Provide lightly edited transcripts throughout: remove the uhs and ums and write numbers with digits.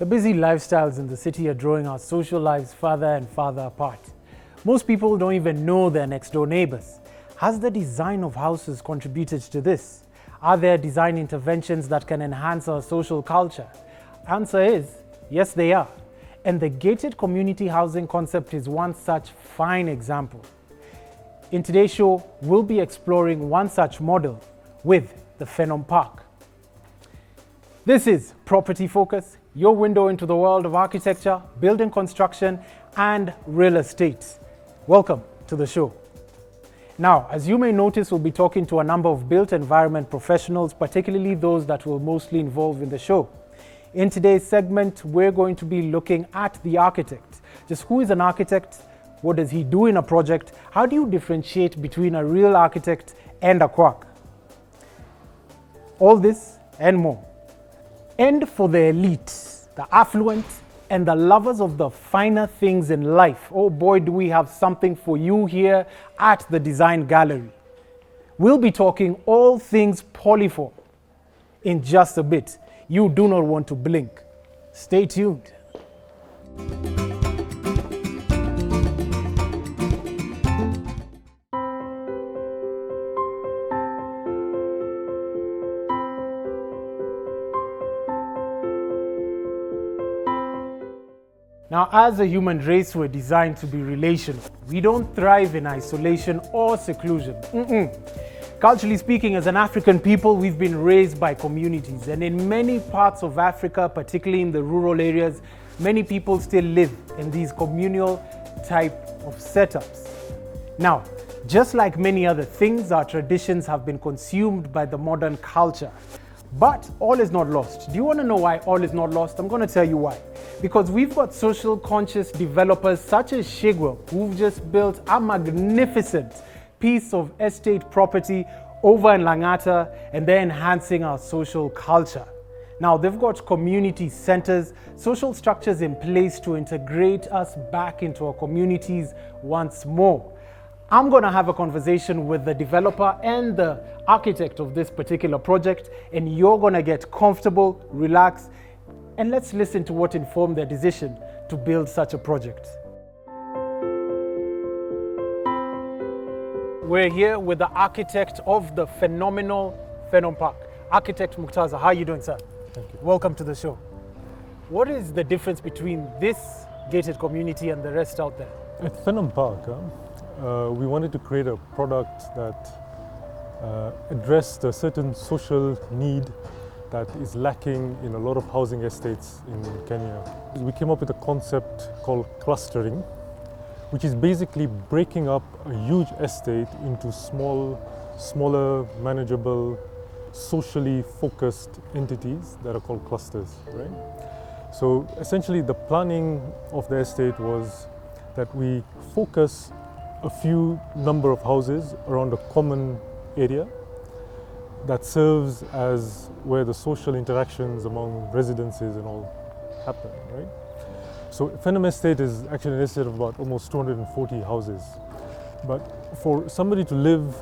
The busy lifestyles in the city are drawing our social lives farther and farther apart. Most people don't even know their next-door neighbors. Has the design of houses contributed to this? Are there design interventions that can enhance our social culture? Answer is, yes, they are. And the gated community housing concept is one such fine example. In today's show, we'll be exploring one such model with the Phenom Park. This is Property Focus, your window into the world of architecture, building construction, and real estate. Welcome to the show. Now, as you may notice, we'll be talking to a number of built environment professionals, particularly those that will mostly involve in the show. In today's segment, we're going to be looking at the architect. Just who is an architect? What does he do in a project? How do you differentiate between a real architect and a quack? All this and more. And for the elite, the affluent, and the lovers of the finer things in life, oh boy, do we have something for you here at the Design Gallery. We'll be talking all things Poliform in just a bit. You do not want to blink. Stay tuned. Now, as a human race, we're designed to be relational. We don't thrive in isolation or seclusion. Culturally speaking, as an African people, we've been raised by communities. And in many parts of Africa, particularly in the rural areas, many people still live in these communal type of setups. Now, just like many other things, our traditions have been consumed by the modern culture. But all is not lost. Do you want to know why all is not lost? I'm going to tell you why. Because we've got social conscious developers such as Shigwell, who've just built a magnificent piece of estate property over in Langata, and they're enhancing our social culture. Now, they've got community centers, social structures in place to integrate us back into our communities once more. I'm going to have a conversation with the developer and the architect of this particular project, and you're going to get comfortable, relax, and let's listen to what informed their decision to build such a project. We're here with the architect of the phenomenal Phenom Park, Architect Muktaza. How are you doing, sir? Thank you. Welcome to the show. What is the difference between this gated community and the rest out there? At Phenom Park, we wanted to create a product that addressed a certain social need that is lacking in a lot of housing estates in Kenya. We came up with a concept called clustering, which is basically breaking up a huge estate into smaller, manageable, socially focused entities that are called clusters, right? So essentially the planning of the estate was that we focus a few number of houses around a common area that serves as where the social interactions among residences and all happen, right? So Phenom Estate is actually an estate of about almost 240 houses. But for somebody to live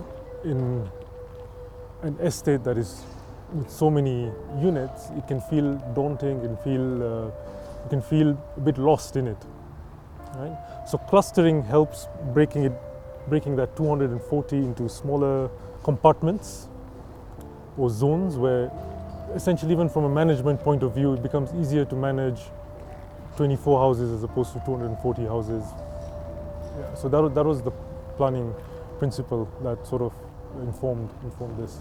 in an estate that is with so many units, it can feel daunting and you can feel a bit lost in it, right? So clustering helps breaking that 240 into smaller compartments or zones where essentially even from a management point of view, it becomes easier to manage 24 houses as opposed to 240 houses. Yeah, so that was the planning principle that sort of informed this.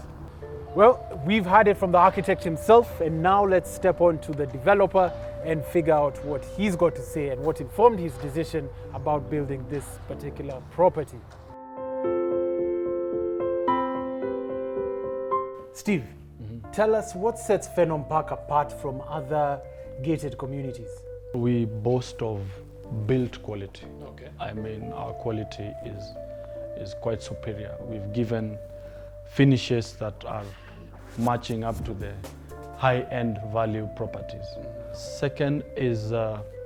Well, we've had it from the architect himself, and now let's step on to the developer and figure out what he's got to say and what informed his decision about building this particular property. Steve, tell us what sets Phenom Park apart from other gated communities? We boast of built quality. Okay. I mean, our quality is quite superior. We've given finishes that are matching up to the high-end value properties. Second is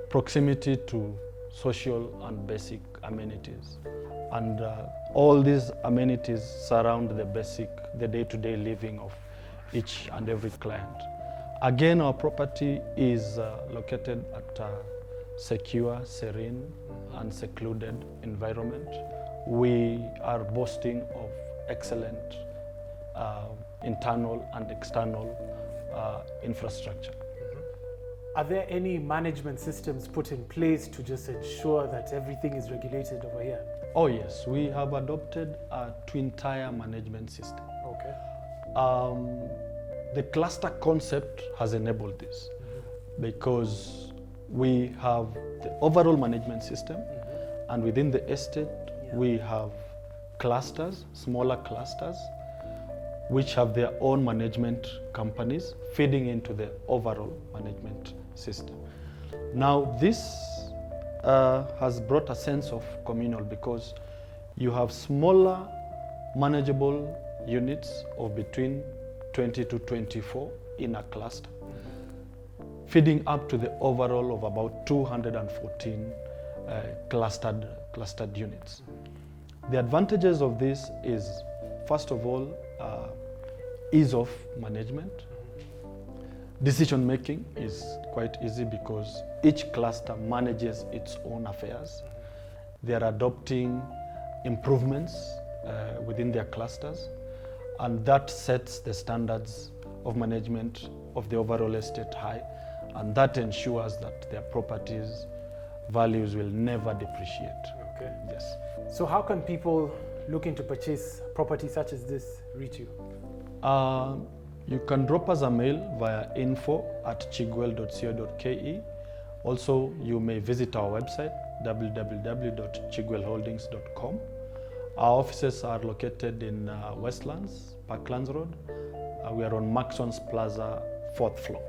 proximity to social and basic amenities. And all these amenities surround the day-to-day living of each and every client. Again, our property is located at a secure, serene, and secluded environment. We are boasting of excellent internal and external infrastructure. Are there any management systems put in place to just ensure that everything is regulated over here? Oh yes, we have adopted a twin-tier management system. Okay. The cluster concept has enabled this because we have the overall management system, and within the estate we have clusters, smaller clusters, which have their own management companies feeding into the overall management system. Now this has brought a sense of communal because you have smaller manageable units of between 20 to 24 in a cluster, feeding up to the overall of about 214 clustered units. The advantages of this is, first of all, ease of management. Decision making is quite easy because each cluster manages its own affairs. They are adopting improvements within their clusters, and that sets the standards of management of the overall estate high, and that ensures that their properties' values will never depreciate. Okay. Yes. So how can people looking to purchase property such as this reach you? You can drop us a mail via info@chigwell.co.ke. Also, you may visit our website, www.chigwellholdings.com. Our offices are located in Westlands, Parklands Road. We are on Maxon's Plaza, 4th floor.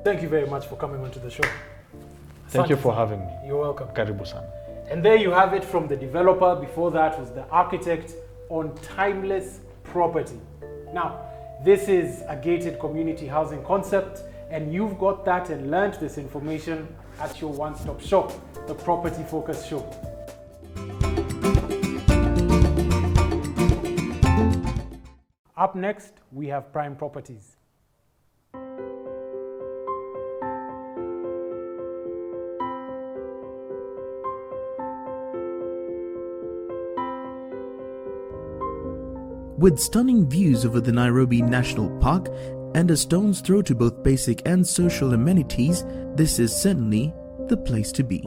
Thank you very much for coming onto the show. Thank you for having me. You're welcome. Karibu sana. And there you have it from the developer. Before that was the architect on timeless property. Now, this is a gated community housing concept, and you've got that and learned this information at your one-stop shop, the Property Focus Show. Up next, we have Prime Properties. With stunning views over the Nairobi National Park and a stone's throw to both basic and social amenities, this is certainly the place to be.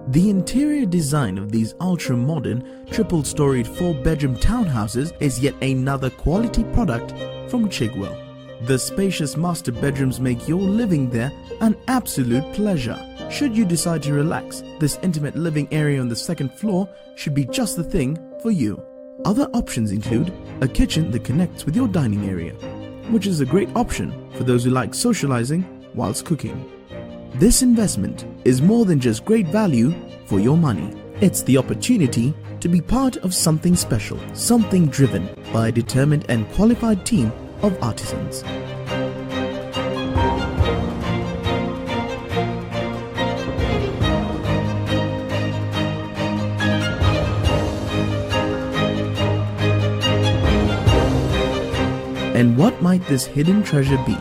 The interior design of these ultra-modern, triple-storied 4-bedroom townhouses is yet another quality product from Chigwell. The spacious master bedrooms make your living there an absolute pleasure. Should you decide to relax, this intimate living area on the second floor should be just the thing for you. Other options include a kitchen that connects with your dining area, which is a great option for those who like socializing whilst cooking. This investment is more than just great value for your money. It's the opportunity to be part of something special, something driven by a determined and qualified team of artisans. And what might this hidden treasure be?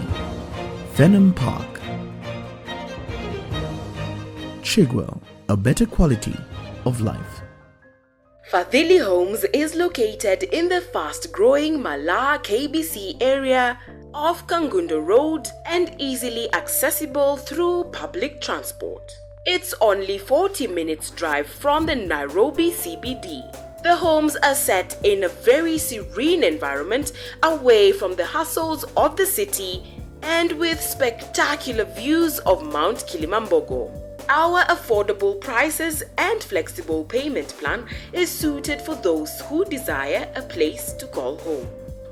Phenom Park. Chigwell, a better quality of life. Fadhili Homes is located in the fast-growing Malaa KBC area off Kangundo Road and easily accessible through public transport. It's only 40 minutes drive from the Nairobi CBD. The homes are set in a very serene environment away from the hustles of the city and with spectacular views of Mount Kilimambogo. Our affordable prices and flexible payment plan is suited for those who desire a place to call home.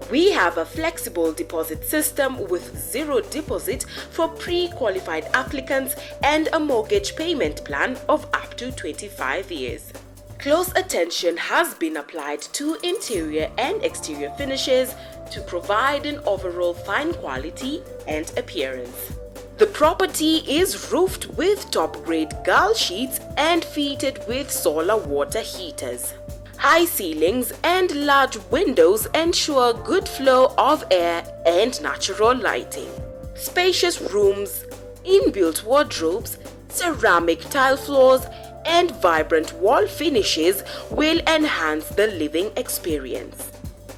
We have a flexible deposit system with zero deposit for pre-qualified applicants and a mortgage payment plan of up to 25 years. Close attention has been applied to interior and exterior finishes to provide an overall fine quality and appearance. The property is roofed with top-grade gall sheets and fitted with solar water heaters. High ceilings and large windows ensure good flow of air and natural lighting. spacious rooms, inbuilt wardrobes, ceramic tile floors, and vibrant wall finishes will enhance the living experience.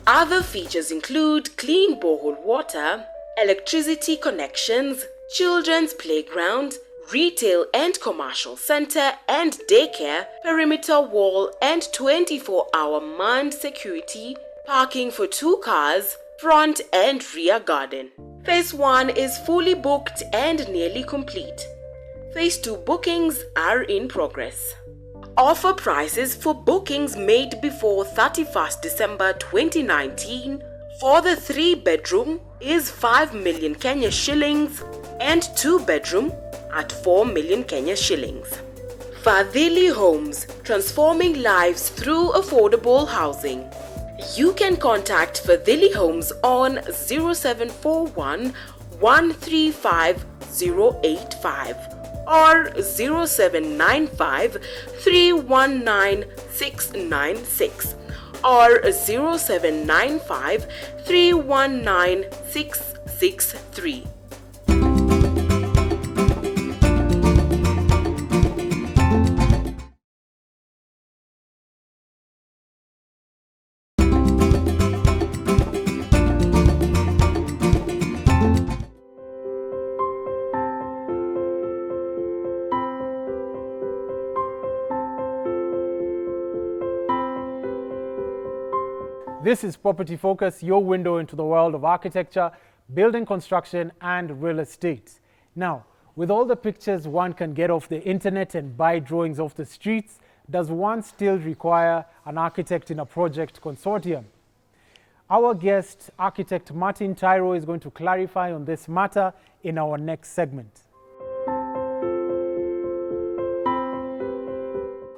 Other features include clean borehole water, electricity connections, children's playground, retail and commercial center and daycare, perimeter wall and 24-hour manned security, parking for 2 cars, front and rear garden. Phase 1 is fully booked and nearly complete. Phase 2 bookings are in progress. Offer prices for bookings made before 31st December 2019 for the 3-bedroom is 5 million Kenya shillings and 2-bedroom at 4 million Kenya shillings. Fadhili Homes, transforming lives through affordable housing. You can contact Fadhili Homes on 0741 135 085 or 0795 319 696 or 0795 319 663. This is Property Focus, your window into the world of architecture, building construction, and real estate. Now, with all the pictures one can get off the internet and buy drawings off the streets, does one still require an architect in a project consortium? Our guest, architect Martin Tairo, is going to clarify on this matter in our next segment.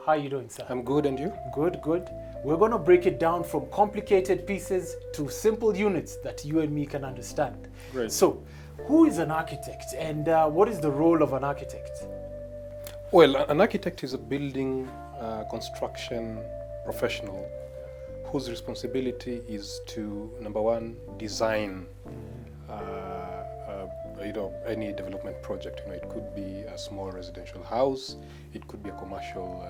How are you doing, sir? I'm good, and you? Good, good. We're going to break it down from complicated pieces to simple units that you and me can understand. Great. So, who is an architect and what is the role of an architect? Well, an architect is a building construction professional whose responsibility is to, number one, design any development project. It could be a small residential house, it could be a commercial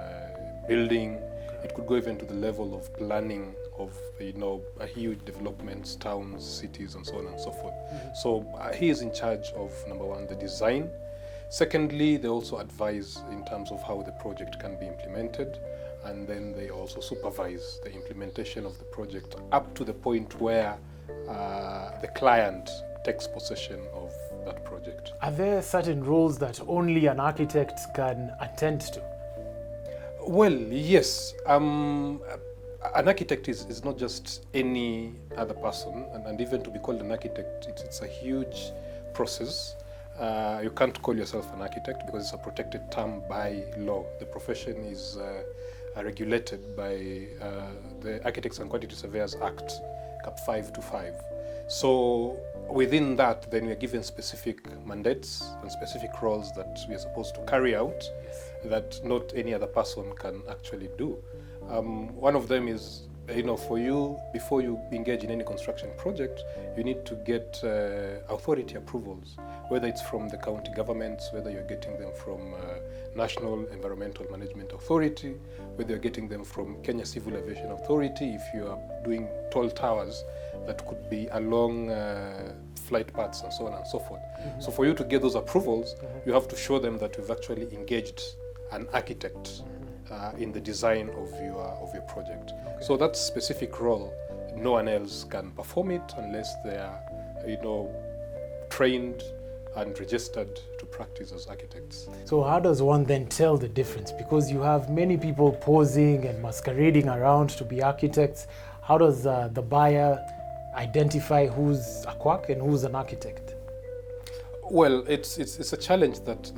building, it could go even to the level of planning of a huge developments, towns, cities, and so on and so forth. So he is in charge of, number one, the design. Secondly, they also advise in terms of how the project can be implemented, and then they also supervise the implementation of the project up to the point where the client takes possession of that project. Are there certain roles that only an architect can attend to? Well, yes. An architect is not just any other person, and even to be called an architect, it's a huge process. You can't call yourself an architect because it's a protected term by law. The profession is regulated by the Architects and Quantity Surveyors Act, Cap 525. So within that, then we are given specific mandates and specific roles that we are supposed to carry out that not any other person can actually do. One of them is, for you, before you engage in any construction project, you need to get authority approvals, whether it's from the county governments, whether you're getting them from National Environmental Management Authority, whether you're getting them from Kenya Civil Aviation Authority, if you are doing tall towers that could be along flight paths and so on and so forth. So for you to get those approvals, you have to show them that you've actually engaged an architect in the design of your project. So that specific role, no one else can perform it unless they are, trained and registered to practice as architects. So how does one then tell the difference? Because you have many people posing and masquerading around to be architects. How does the buyer identify who's a quack and who's an architect? Well, it's a challenge that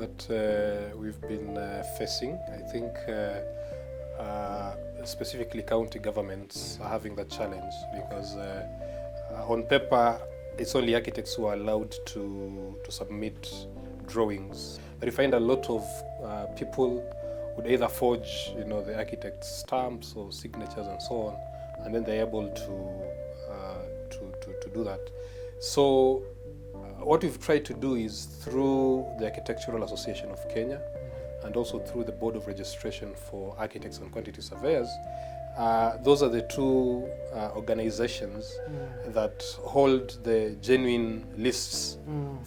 we've been facing. I think specifically county governments are having that challenge because on paper it's only architects who are allowed to submit drawings. But you find a lot of people would either forge the architect's stamps or signatures and so on, and then they're able to do that. So what we've tried to do is through the Architectural Association of Kenya and also through the Board of Registration for Architects and Quantity Surveyors, those are the two organizations that hold the genuine lists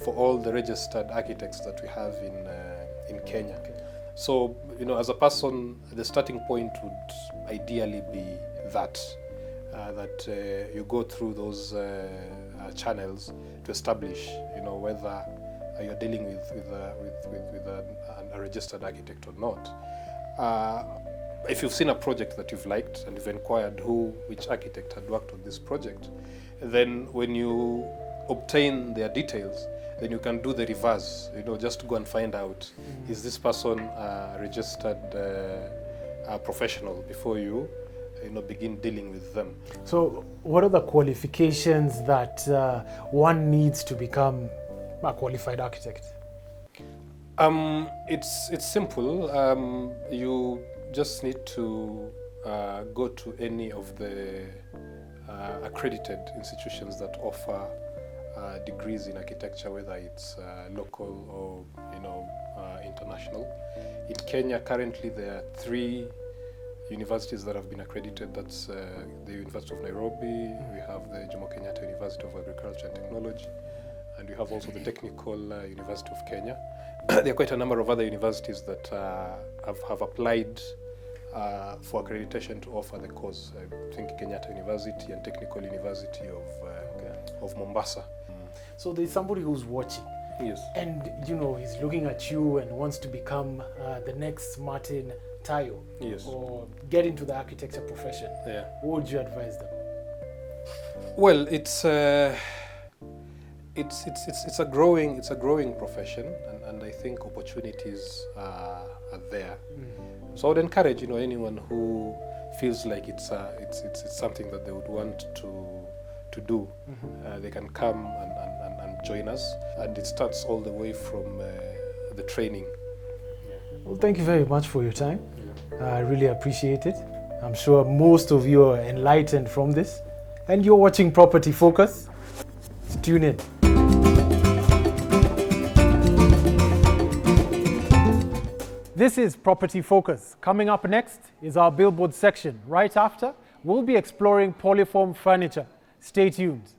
for all the registered architects that we have in Kenya. Okay. So, as a person, the starting point would ideally be that you go through those channels to establish, whether you're dealing with a registered architect or not. If you've seen a project that you've liked and you've inquired which architect had worked on this project, then when you obtain their details, then you can do the reverse, just to go and find out, is this person a registered professional before you begin dealing with them. So what are the qualifications that one needs to become a qualified architect? It's simple. You just need to go to any of the accredited institutions that offer degrees in architecture, whether it's local or international. In Kenya, currently there are 3 universities that have been accredited. That's the University of Nairobi, we have the Jomo Kenyatta University of Agriculture and Technology, and we have also the Technical University of Kenya. There are quite a number of other universities that have applied for accreditation to offer the course. I think Kenyatta University and Technical University of Mombasa. So there's somebody who's watching. Yes. And he's looking at you and wants to become the next Martin Tairo. Yes. Or get into the architecture profession. Yeah. What would you advise them? Well, it's a growing profession, and I think opportunities are there. So I would encourage anyone who feels like it's something that they would want to do. They can come and join us, and it starts all the way from the training. Well, thank you very much for your time. I really appreciate it. I'm sure most of you are enlightened from this, and you're watching Property Focus. Tune in. This is Property Focus. Coming up next is our billboard section. Right after, we'll be exploring Poliform furniture. Stay tuned.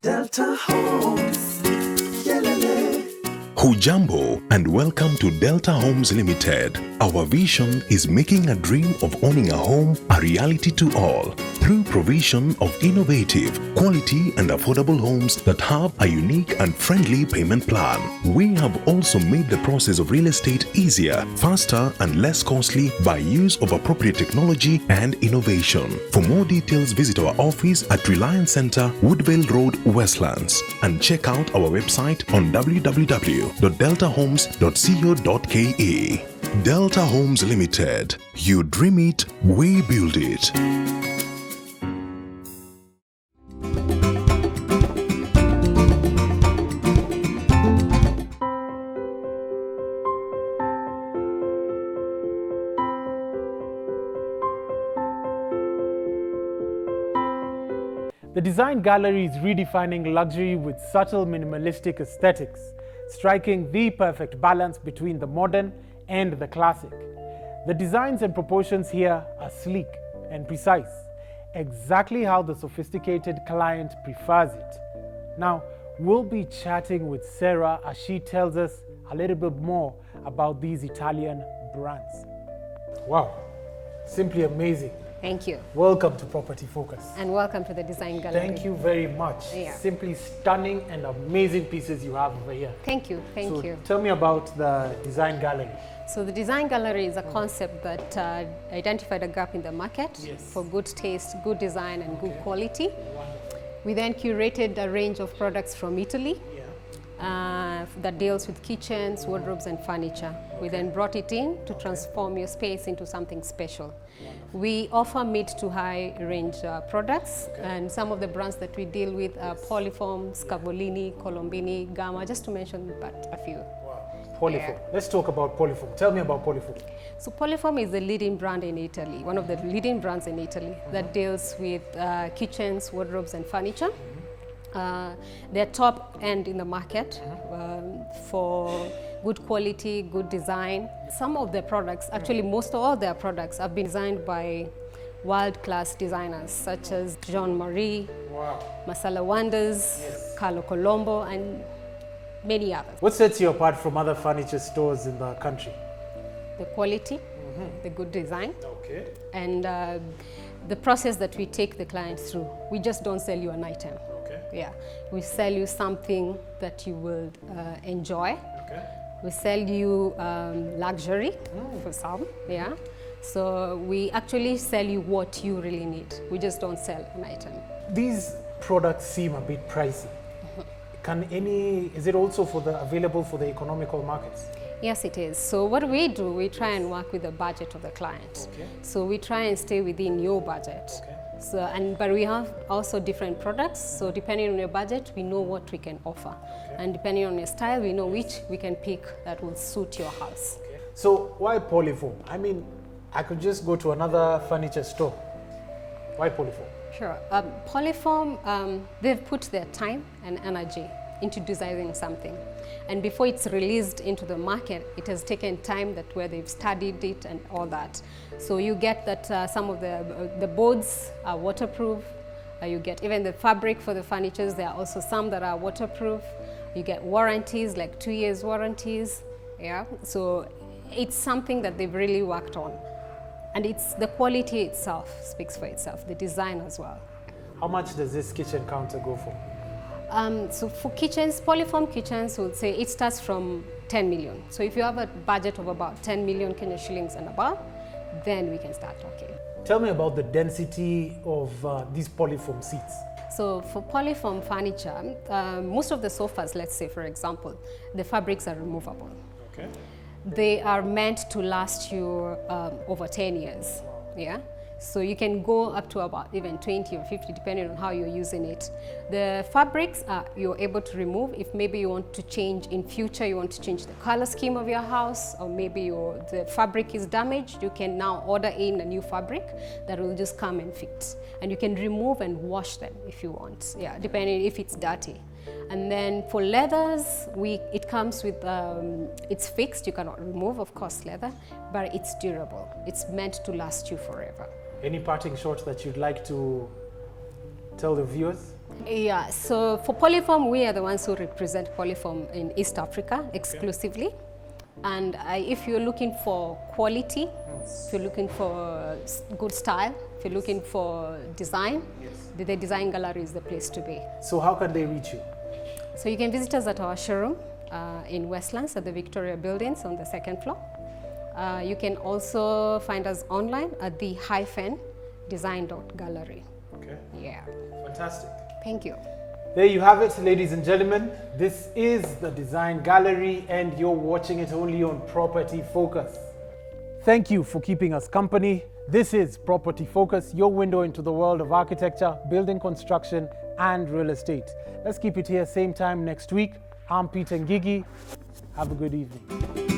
Delta Homes. Hujambo and welcome to Delta Homes Limited. Our vision is making a dream of owning a home a reality to all through provision of innovative, quality and affordable homes that have a unique and friendly payment plan. We have also made the process of real estate easier, faster and less costly by use of appropriate technology and innovation. For more details, visit our office at Reliance Center, Woodvale Road, Westlands, and check out our website on www.deltahomes.co.ke. Delta Homes Limited. You dream it, we build it. The Design Gallery is redefining luxury with subtle minimalistic aesthetics, striking the perfect balance between the modern and the classic. The designs and proportions here are sleek and precise, exactly how the sophisticated client prefers it. Now, we'll be chatting with Sarah as she tells us a little bit more about these Italian brands. Wow, simply amazing. Thank you. Welcome to Property Focus. And welcome to the Design Gallery. Thank you very much. Yeah. Simply stunning and amazing pieces you have over here. Thank you. Thank you. Tell me about the Design Gallery. So the Design Gallery is a concept that identified a gap in the market for good taste, good design and good quality. Wonderful. We then curated a range of products from Italy that deals with kitchens, wardrobes and furniture. We then brought it in to transform your space into something special. We offer mid to high range products, and some of the brands that we deal with are Poliform, Scavolini, Colombini, Gamma, just to mention but a few. Poliform. Yeah. Let's talk about Poliform. Tell me about Poliform. So Poliform is the leading brand in Italy, one of the leading brands in Italy that deals with kitchens, wardrobes and furniture. They're top end in the market for good quality, good design. Some of their products, actually most of all their products, have been designed by world-class designers such as Jean Marie, Masala Wonders, Carlo Colombo and many others. What sets you apart from other furniture stores in the country? The quality, the good design, Okay. and the process that we take the client through. We just don't sell you an item. Okay. Yeah, we sell you something that you will enjoy. Okay. We sell you luxury for some, yeah. So we actually sell you what you really need. We just don't sell an item. These products seem a bit pricey. Is it also available for the economical markets? Yes, it is. So what we do, we try and work with the budget of the client. Okay. So we try and stay within your budget. Okay. But we have also different products. So depending on your budget, we know what we can offer. Okay. And depending on your style, we know which we can pick that will suit your house. Okay. So why Poliform? I mean, I could just go to another furniture store. Why Poliform? Sure. Poliform, they've put their time and energy into designing something. And before it's released into the market, it has taken time where they've studied it and all that. So you get that some of the boards are waterproof. You get even the fabric for the furnitures. There are also some that are waterproof. You get warranties, like 2 years warranties. Yeah. So it's something that they've really worked on. And it's the quality itself speaks for itself, the design as well. How much does this kitchen counter go for? So for kitchens, Poliform kitchens would say it starts from 10 million. So if you have a budget of about 10 million Kenya shillings and above, then we can start talking. Tell me about the density of these Poliform seats. So for Poliform furniture, most of the sofas, let's say for example, the fabrics are removable. Okay. They are meant to last you over 10 years. Yeah. So you can go up to about even 20 or 50 depending on how you're using it. The fabrics you're able to remove if maybe you want to change in future, you want to change the color scheme of your house, or maybe the fabric is damaged, you can now order in a new fabric that will just come and fit. And you can remove and wash them if you want, yeah, depending if it's dirty. And then for leathers, it comes with, it's fixed, you cannot remove, of course, leather, but it's durable. It's meant to last you forever. Any parting shots that you'd like to tell the viewers? Yeah, so for Poliform, we are the ones who represent Poliform in East Africa exclusively. Okay. And if you're looking for quality, if you're looking for good style, if you're looking for design, the Design Gallery is the place to be. So how can they reach you? So you can visit us at our showroom in Westlands at the Victoria Buildings on the 2nd floor. You can also find us online at the -design.gallery. Okay. Yeah. Fantastic. Thank you. There you have it, ladies and gentlemen. This is the Design Gallery and you're watching it only on Property Focus. Thank you for keeping us company. This is Property Focus, your window into the world of architecture, building construction and real estate. Let's keep it here same time next week. I'm Peter Ngigi. Have a good evening.